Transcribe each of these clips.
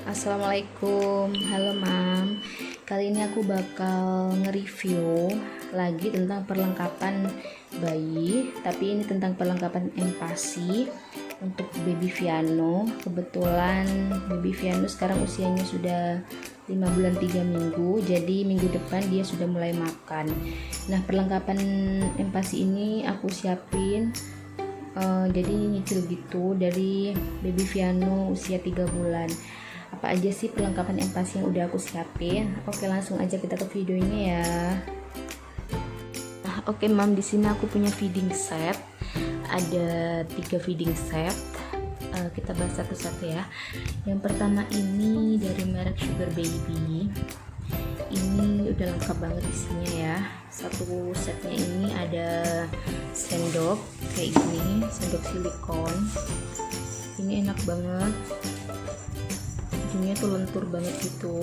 Assalamualaikum, halo Mam. Kali ini aku bakal nge-review lagi tentang perlengkapan bayi, tapi ini tentang perlengkapan empasi untuk baby Viano. Kebetulan baby Viano sekarang usianya sudah 5 bulan 3 minggu, jadi minggu depan dia sudah mulai makan. Nah, perlengkapan empasi ini aku siapin jadi nyicil gitu dari baby Viano usia 3 bulan. Apa aja sih perlengkapan empasi yang udah aku siapin? Oke, langsung aja kita ke videonya ya. Nah, oke Mam, di sini aku punya feeding set. Ada 3 feeding set. Kita bahas satu-satu ya. Yang pertama ini dari merek Sugar Baby. Ini udah lengkap banget isinya ya. Satu setnya ini ada sendok kayak gini, sendok silikon. Ini enak banget. Ujungnya tuh lentur banget gitu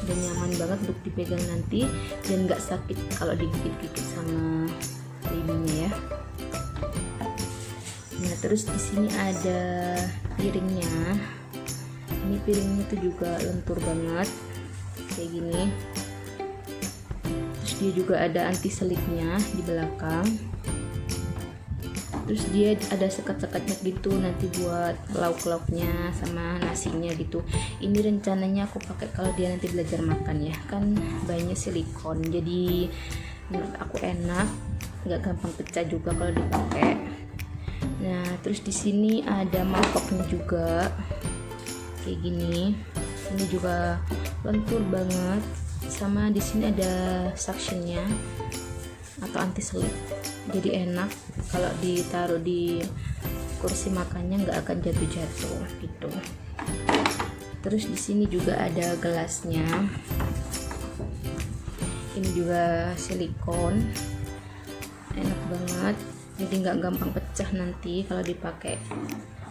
dan nyaman banget untuk dipegang nanti dan gak sakit kalau digigit-gigit sama babynya ya. Nah, terus di sini ada piringnya. Ini piringnya tuh juga lentur banget kayak gini. Terus dia juga ada anti selipnya di belakang. Terus dia ada sekat-sekatnya gitu nanti buat lauk-lauknya sama nasinya gitu. Ini rencananya aku pakai kalau dia nanti belajar makan ya, kan bahannya silikon, jadi menurut aku enak, nggak gampang pecah juga kalau dipakai. Nah, terus di sini ada mangkoknya juga kayak gini. Ini juga lentur banget, sama di sini ada suctionnya atau anti selip, jadi enak kalau ditaruh di kursi makannya nggak akan jatuh-jatuh gitu. Terus di sini juga ada gelasnya, ini juga silikon, enak banget, jadi nggak gampang pecah nanti kalau dipakai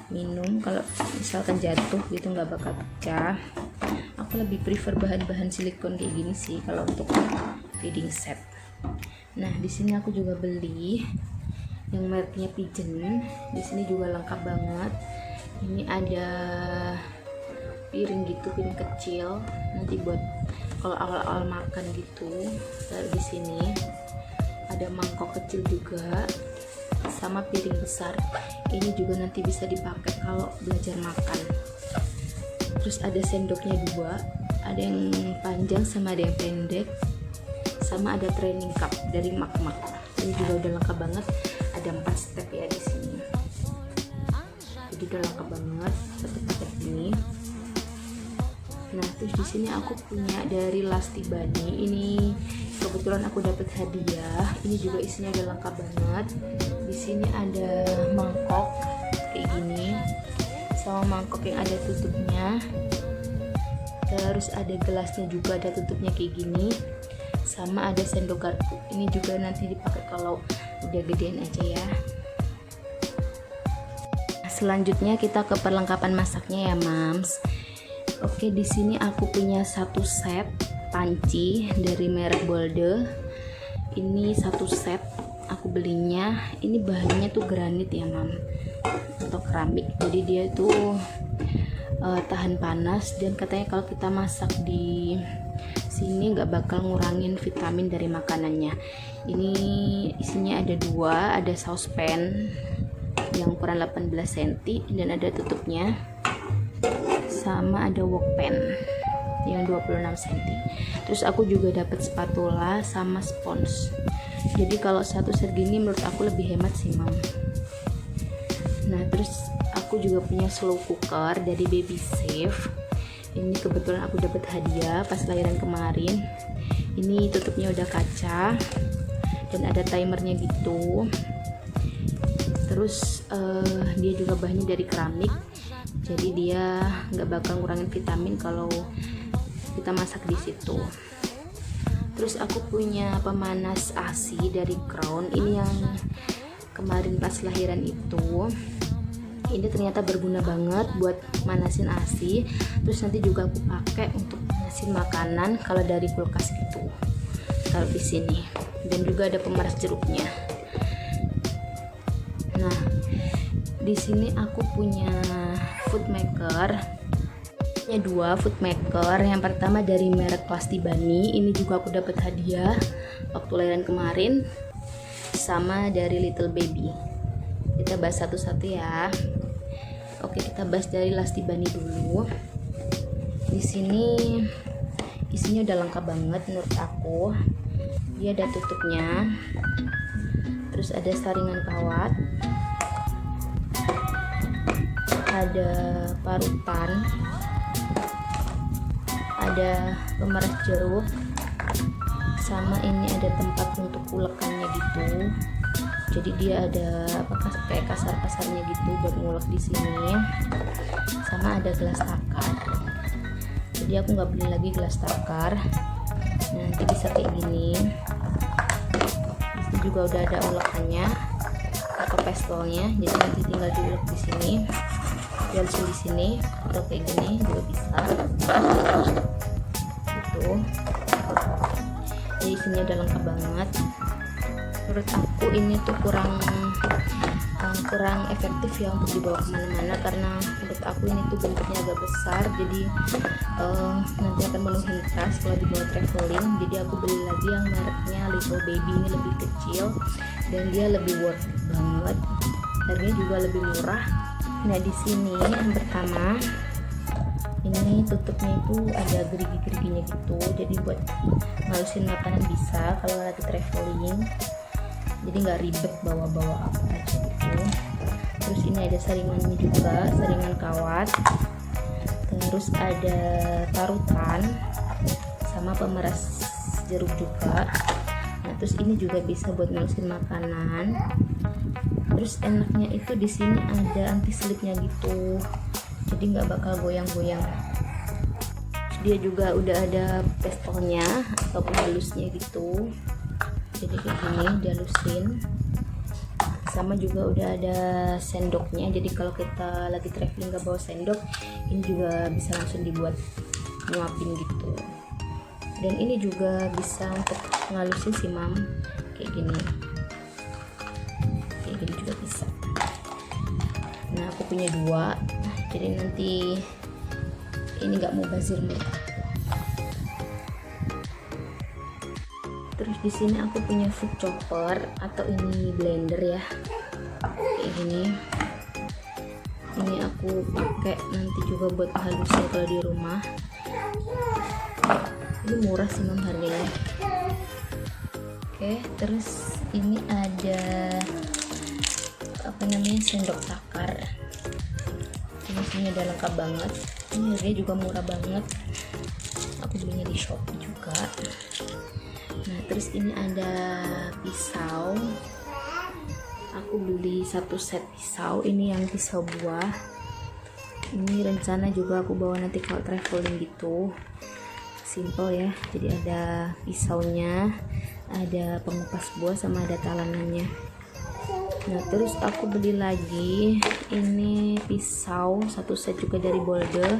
minum. Kalau misalkan jatuh gitu nggak bakal pecah. Aku lebih prefer bahan-bahan silikon kayak gini sih kalau untuk feeding set. Nah, di sini aku juga beli yang mereknya Pigeon. Di sini juga lengkap banget. Ini ada piring gitu, piring kecil. Nanti buat kalau awal-awal makan gitu, taruh di sini. Ada mangkok kecil juga, sama piring besar. Ini juga nanti bisa dipakai kalau belajar makan. Terus ada sendoknya 2, ada yang panjang sama ada yang pendek. Sama ada training cup dari Makmak. Ini juga udah lengkap banget. Ada 4 step ya di sini. Jadi udah lengkap banget satu paket ini. Nah, terus di sini aku punya dari Lasti Bunny. Ini kebetulan aku dapat hadiah. Ini juga isinya udah lengkap banget. Di sini ada mangkok kayak gini, sama mangkok yang ada tutupnya. Terus ada gelasnya juga ada tutupnya kayak gini. Sama ada sendok garpu. Ini juga nanti dipakai kalau udah gedean aja ya. Selanjutnya kita ke perlengkapan masaknya ya, Mams. Oke, di sini aku punya satu set panci dari merek Bolde. Ini satu set aku belinya. Ini bahannya tuh granit ya, Mam, atau keramik. Jadi dia tuh tahan panas, dan katanya kalau kita masak di sini nggak bakal ngurangin vitamin dari makanannya. Ini isinya ada 2, ada saucepan yang ukuran 18 cm dan ada tutupnya, sama ada wok pan yang 26 cm. Terus aku juga dapat spatula sama spons. Jadi kalau satu set gini menurut aku lebih hemat sih, Mam. Nah, terus aku juga punya slow cooker dari Baby Safe. Ini kebetulan aku dapat hadiah pas lahiran kemarin. Ini tutupnya udah kaca dan ada timernya gitu. Terus dia juga bahannya dari keramik, jadi dia nggak bakal ngurangin vitamin kalau kita masak di situ. Terus aku punya pemanas ASI dari Crown. Ini yang kemarin pas lahiran itu. Ini ternyata berguna banget buat manasin ASI. Terus nanti juga aku pakai untuk manasin makanan kalau dari kulkas gitu. Taruh di sini. Dan juga ada pemeras jeruknya. Nah, di sini aku punya food maker punya dua food maker. Yang pertama dari merek Plasti Bunny, ini juga aku dapat hadiah waktu lahiran kemarin, sama dari Little Baby. Kita bahas satu-satu ya. Oke, kita bahas dari Plasti Bunny dulu. Di sini isinya udah lengkap banget menurut aku. Dia ada tutupnya, terus ada saringan kawat, ada parutan, ada pemeras jeruk, sama ini ada tempat untuk ulekannya gitu. Jadi dia ada kayak kasar-kasarnya gitu buat ngulek di sini. Sama ada gelas takar. Jadi aku nggak beli lagi gelas takar. Nanti bisa kayak gini. Itu juga udah ada ulekannya atau pestolnya. Jadi nanti tinggal diulek di sini. Dihalusin di sini atau kayak gini juga bisa. Gitu. Jadi isinya udah lengkap banget. Menurut aku ini tuh kurang efektif ya untuk dibawa kemana-mana, karena menurut aku ini tuh bentuknya agak besar, jadi nanti akan menuhin tas kalau dibawa traveling. Jadi aku beli lagi yang mereknya Little Baby, ini lebih kecil dan dia lebih worth it banget, harganya juga lebih murah. Nah di sini yang pertama ini tutupnya itu ada gerigi-geriginya gitu, jadi buat ngalusin makanan bisa kalau lagi traveling, jadi nggak ribet bawa-bawa apa aja gitu. Terus ini ada saringannya juga, saringan kawat, terus ada parutan sama pemeras jeruk juga. Nah terus ini juga bisa buat ngalusin makanan. Terus enaknya itu di sini ada anti slipnya gitu, jadi nggak bakal goyang-goyang. Dia juga udah ada pestolnya atau penghalusnya gitu, jadi kayak gini dihalusin. Sama juga udah ada sendoknya, jadi kalau kita lagi traveling nggak bawa sendok, ini juga bisa langsung dibuat nyuapin gitu. Dan ini juga bisa untuk ngalusin si mam kayak gini juga bisa. Nah aku punya dua, jadi nanti ini nggak mau bazir nih. Terus di sini aku punya food chopper atau ini blender ya, kayak gini. Ini aku pakai nanti juga buat halusnya kalau di rumah. Ini murah sih mam harganya. Oke, terus ini ada apa namanya, sendok takar. Ini sini udah lengkap banget. Ini harganya juga murah banget. Aku belinya di Shopee juga. Nah terus ini ada pisau. Aku beli satu set pisau. Ini yang pisau buah. Ini rencana juga aku bawa nanti kalau traveling gitu. Simple ya. Jadi ada pisaunya, ada pengupas buah, sama ada talanannya. Nah terus aku beli lagi ini pisau satu set juga dari Boulder.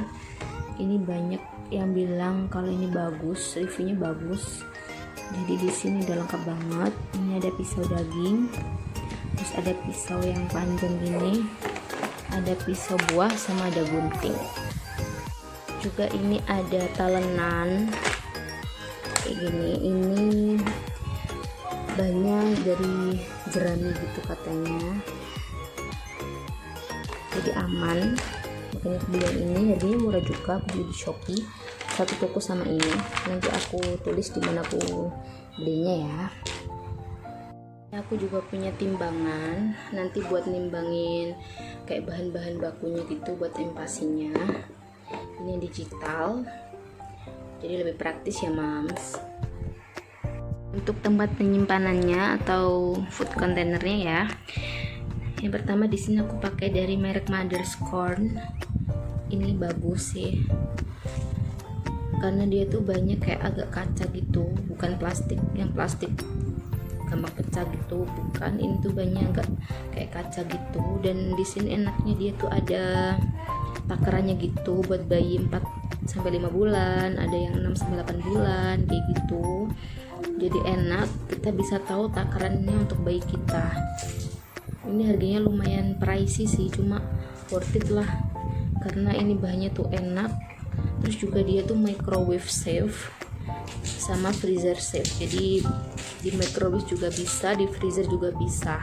Ini banyak yang bilang kalau ini bagus, reviewnya bagus. Jadi di sini udah lengkap banget. Ini ada pisau daging, terus ada pisau yang panjang gini, ada pisau buah, sama ada gunting. Juga ini ada talenan kayak gini. Ini banyak dari jerami gitu katanya, jadi aman. Makanya aku beli yang ini, harganya murah juga. Aku beli di Shopee, satu toko sama ini. Nanti aku tulis di mana aku belinya ya. Aku juga punya timbangan nanti buat nimbangin kayak bahan-bahan bakunya gitu, buat empasinya. Ini digital, jadi lebih praktis ya mams. Untuk tempat penyimpanannya atau food containernya ya, yang pertama di sini aku pakai dari merek Mother's Corn. Ini bagus sih, karena dia tuh banyak kayak agak kaca gitu, bukan plastik yang plastik gampang pecah gitu, bukan. Ini tuh banyak agak kayak kaca gitu. Dan di sini enaknya dia tuh ada takarannya gitu buat bayi 4-5 bulan, ada yang 6-8 bulan kayak gitu. Jadi enak, kita bisa tahu takarannya untuk bayi kita. Ini harganya lumayan pricey sih, cuma worth it lah, karena ini bahannya tuh enak, Terus juga dia tuh microwave safe sama freezer safe, jadi di microwave juga bisa, di freezer juga bisa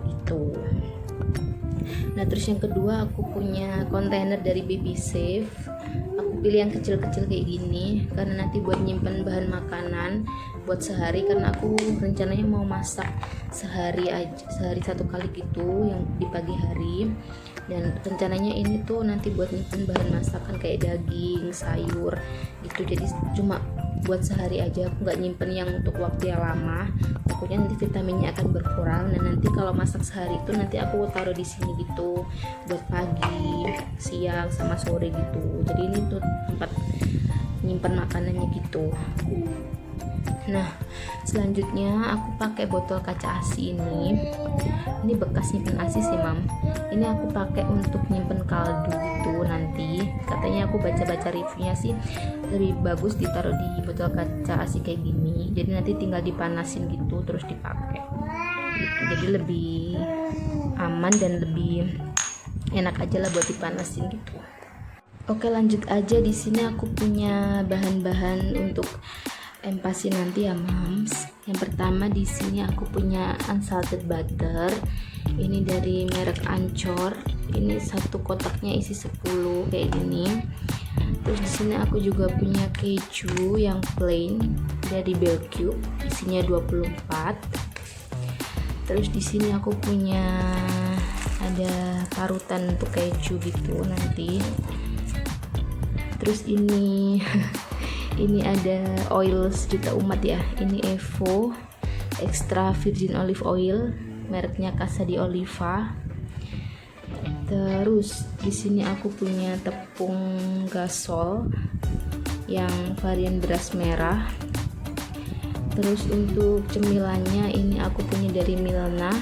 gitu. Nah terus yang kedua aku punya kontainer dari Baby Safe. Aku pilih yang kecil-kecil kayak gini karena nanti buat nyimpen bahan makanan buat sehari, karena aku rencananya mau masak sehari satu kali gitu yang di pagi hari. Dan rencananya ini tuh nanti buat nyimpen bahan masakan kayak daging, sayur gitu, jadi cuma buat sehari aja, aku nggak nyimpen yang untuk waktu yang lama, takutnya nanti vitaminnya akan berkurang. Dan nanti kalau masak sehari itu nanti aku taruh di sini gitu buat pagi, siang, sama sore gitu. Jadi ini tuh tempat nyimpen makanannya gitu. Nah selanjutnya aku pakai botol kaca ASI ini bekas nyimpen ASI sih mam. Ini aku pakai untuk nyimpen kaldu gitu. Nanti katanya aku baca-baca reviewnya sih lebih bagus ditaruh di botol kaca ASI kayak gini, jadi nanti tinggal dipanasin gitu terus dipakai gitu. Jadi lebih aman dan lebih enak aja lah buat dipanasin gitu. Oke lanjut aja, di sini aku punya bahan-bahan untuk empasi nanti ya mams. Yang pertama di sini aku punya unsalted butter. Ini dari merek Ancor. Ini satu kotaknya isi 10 kayak gini. Terus di sini aku juga punya keju yang plain dari Belcube, isinya 24. Terus di sini aku punya ada parutan untuk keju gitu nanti. Terus ini ini ada oil sejuta umat ya. Ini Evo extra virgin olive oil, mereknya Casa di Oliva. Terus di sini aku punya tepung gasol yang varian beras merah. Terus untuk cemilannya ini aku punya dari Milna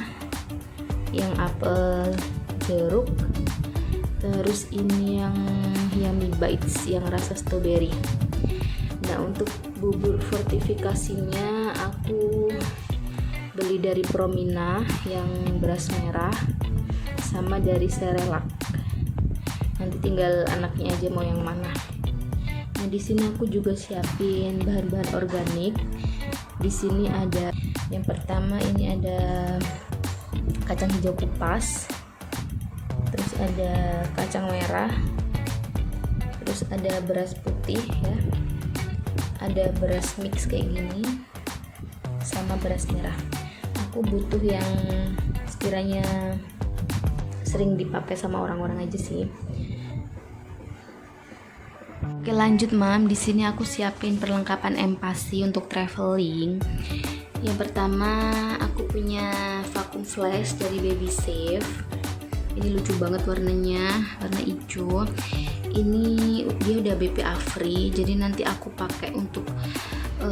yang apel jeruk. Terus ini yang Yummy Bites yang rasa strawberry. Nah untuk bubur fortifikasinya aku beli dari Promina yang beras merah sama dari Cerelac. Nanti tinggal anaknya aja mau yang mana. Nah di sini aku juga siapin bahan-bahan organik. Di sini ada yang pertama ini ada kacang hijau kupas. Terus ada kacang merah. Terus ada beras putih ya. Ada beras mix kayak gini sama beras merah. Aku butuh yang sekiranya sering dipakai sama orang-orang aja sih. Oke lanjut mam, di sini aku siapin perlengkapan empasi untuk traveling. Yang pertama aku punya vacuum flash dari Baby Safe. Ini lucu banget warnanya, warna hijau. Ini dia udah BPA free, jadi nanti aku pakai untuk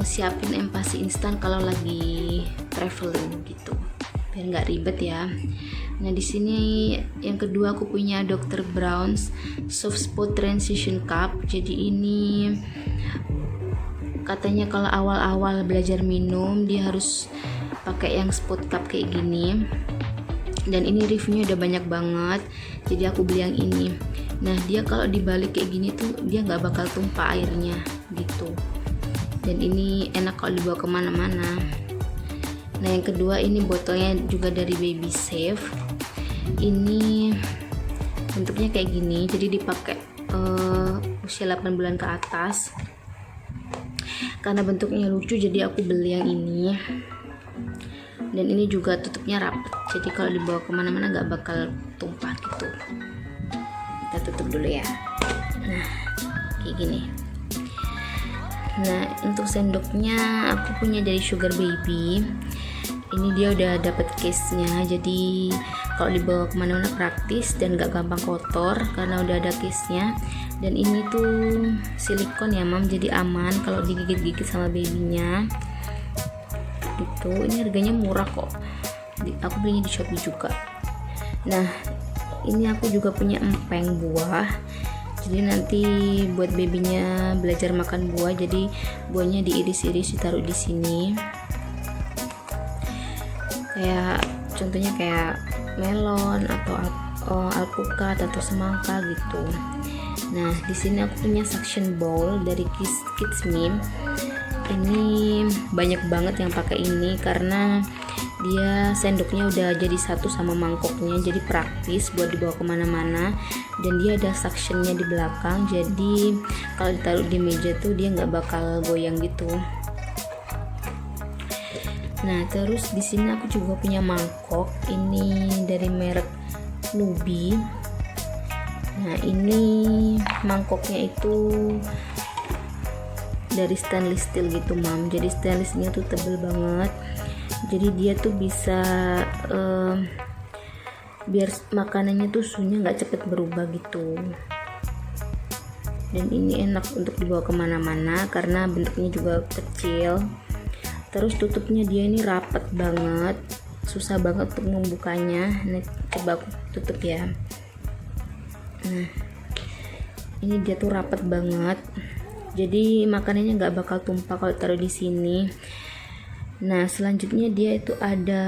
siapin empasi instan kalau lagi traveling gitu, biar nggak ribet ya. Nah di sini yang kedua aku punya Dr. Brown's Soft Spot Transition Cup. Jadi ini katanya kalau awal-awal belajar minum dia harus pakai yang spot cup kayak gini. Dan ini reviewnya udah banyak banget, jadi aku beli yang ini. Nah dia kalau dibalik kayak gini tuh dia nggak bakal tumpah airnya gitu. Dan ini enak kalau dibawa kemana-mana. Nah yang kedua ini botolnya juga dari Baby Safe. Ini bentuknya kayak gini, jadi dipakai usia 8 bulan ke atas. Karena bentuknya lucu jadi aku beli yang ini. Dan ini juga tutupnya rapat, jadi kalau dibawa kemana-mana nggak bakal tumpah gitu. Kita tutup dulu ya. Nah kayak gini. Nah untuk sendoknya aku punya dari Sugar Baby. Ini dia udah dapet case-nya, jadi kalau dibawa kemana-mana praktis dan gak gampang kotor karena udah ada case-nya. Dan ini tuh silikon ya mam, jadi aman kalau digigit-gigit sama babynya gitu. Ini harganya murah kok, aku belinya di Shopee juga. Nah ini aku juga punya empeng buah, jadi nanti buat babynya belajar makan buah, jadi buahnya diiris-iris ditaruh di sini. Kayak contohnya kayak melon atau alpukat atau semangka gitu. Nah, di sini aku punya suction bowl dari Kids Meme. Ini banyak banget yang pakai ini karena dia sendoknya udah jadi satu sama mangkoknya, jadi praktis buat dibawa kemana-mana. Dan dia ada suctionnya di belakang, jadi kalau ditaruh di meja tuh dia nggak bakal goyang gitu. Nah, terus di sini aku juga punya mangkok. Ini dari merek Nubi. Nah, ini mangkoknya itu dari stainless steel gitu, Mam. Jadi stainlessnya tuh tebel banget. Jadi dia tuh bisa biar makanannya tuh suhunya nggak cepet berubah gitu. Dan ini enak untuk dibawa kemana-mana karena bentuknya juga kecil. Terus tutupnya dia ini rapat banget, susah banget untuk membukanya. Nah, coba aku tutup ya. Nah, ini dia tuh rapat banget, jadi makanannya nggak bakal tumpah kalau taruh di sini. Nah, selanjutnya dia itu ada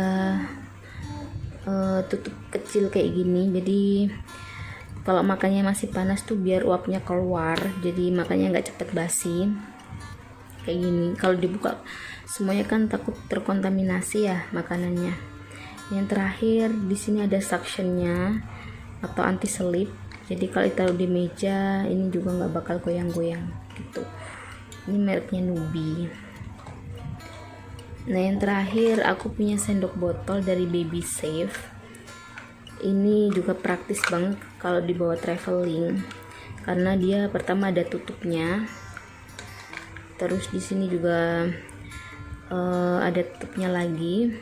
tutup kecil kayak gini, jadi kalau makannya masih panas tuh biar uapnya keluar, jadi makannya nggak cepet basi kayak gini. Kalau dibuka semuanya kan takut terkontaminasi ya makanannya. Yang terakhir di sini ada suctionnya atau anti selip, jadi kalau ditaruh di meja ini juga nggak bakal goyang-goyang gitu. Ini mereknya Nubi. Nah, yang terakhir aku punya sendok botol dari Baby Safe. Ini juga praktis banget kalau dibawa traveling karena dia pertama ada tutupnya, terus di sini juga ada tutupnya lagi.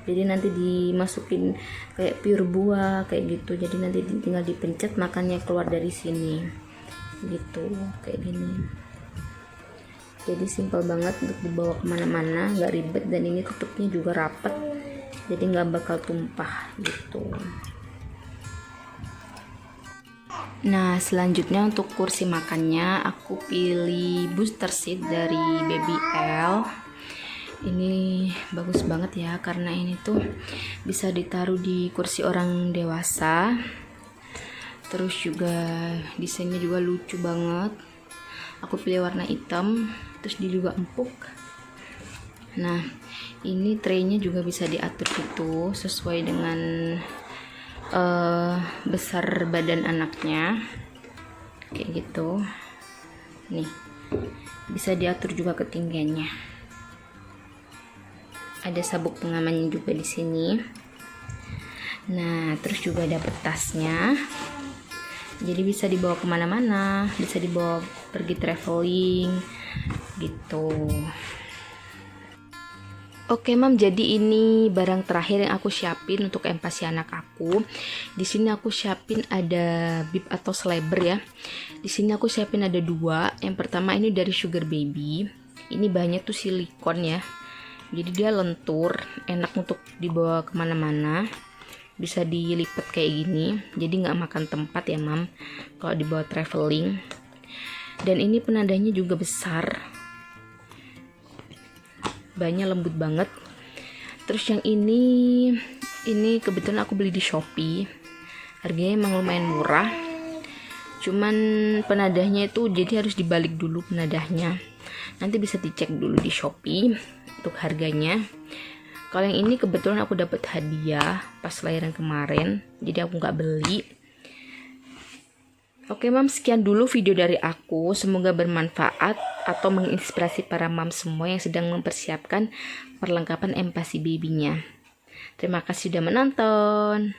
Jadi nanti dimasukin kayak pure buah kayak gitu, jadi nanti tinggal dipencet makannya keluar dari sini gitu, kayak gini. Jadi simpel banget untuk dibawa kemana-mana, nggak ribet, dan ini tutupnya juga rapat jadi nggak bakal tumpah gitu. Nah, selanjutnya untuk kursi makannya aku pilih booster seat dari Baby L. Ini bagus banget ya karena ini tuh bisa ditaruh di kursi orang dewasa. Terus juga desainnya juga lucu banget. Aku pilih warna hitam, terus dia juga empuk. Nah, ini traynya juga bisa diatur gitu sesuai dengan besar badan anaknya kayak gitu. Nih, bisa diatur juga ketinggiannya. Ada sabuk pengamannya juga di sini. Nah, terus juga ada tasnya, jadi bisa dibawa kemana-mana, bisa dibawa pergi traveling gitu. Oke, Mam, jadi ini barang terakhir yang aku siapin untuk empasi anak aku. Di sini aku siapin ada bib atau slabber ya. Di sini aku siapin ada 2. Yang pertama ini dari Sugar Baby. Ini bahannya tuh silikon ya. Jadi dia lentur, enak untuk dibawa kemana-mana, bisa dilipat kayak gini, jadi nggak makan tempat ya, Mam, kalau dibawa traveling. Dan ini penadanya juga besar, bahannya lembut banget. Terus yang ini kebetulan aku beli di Shopee, harganya emang lumayan murah, cuman penadahnya itu jadi harus dibalik dulu penadahnya. Nanti bisa dicek dulu di Shopee untuk harganya. Kalau yang ini kebetulan aku dapat hadiah pas lahiran kemarin, jadi aku nggak beli. Oke, Mam, sekian dulu video dari aku. Semoga bermanfaat atau menginspirasi para mam semua yang sedang mempersiapkan perlengkapan empasi babynya. Terima kasih sudah menonton.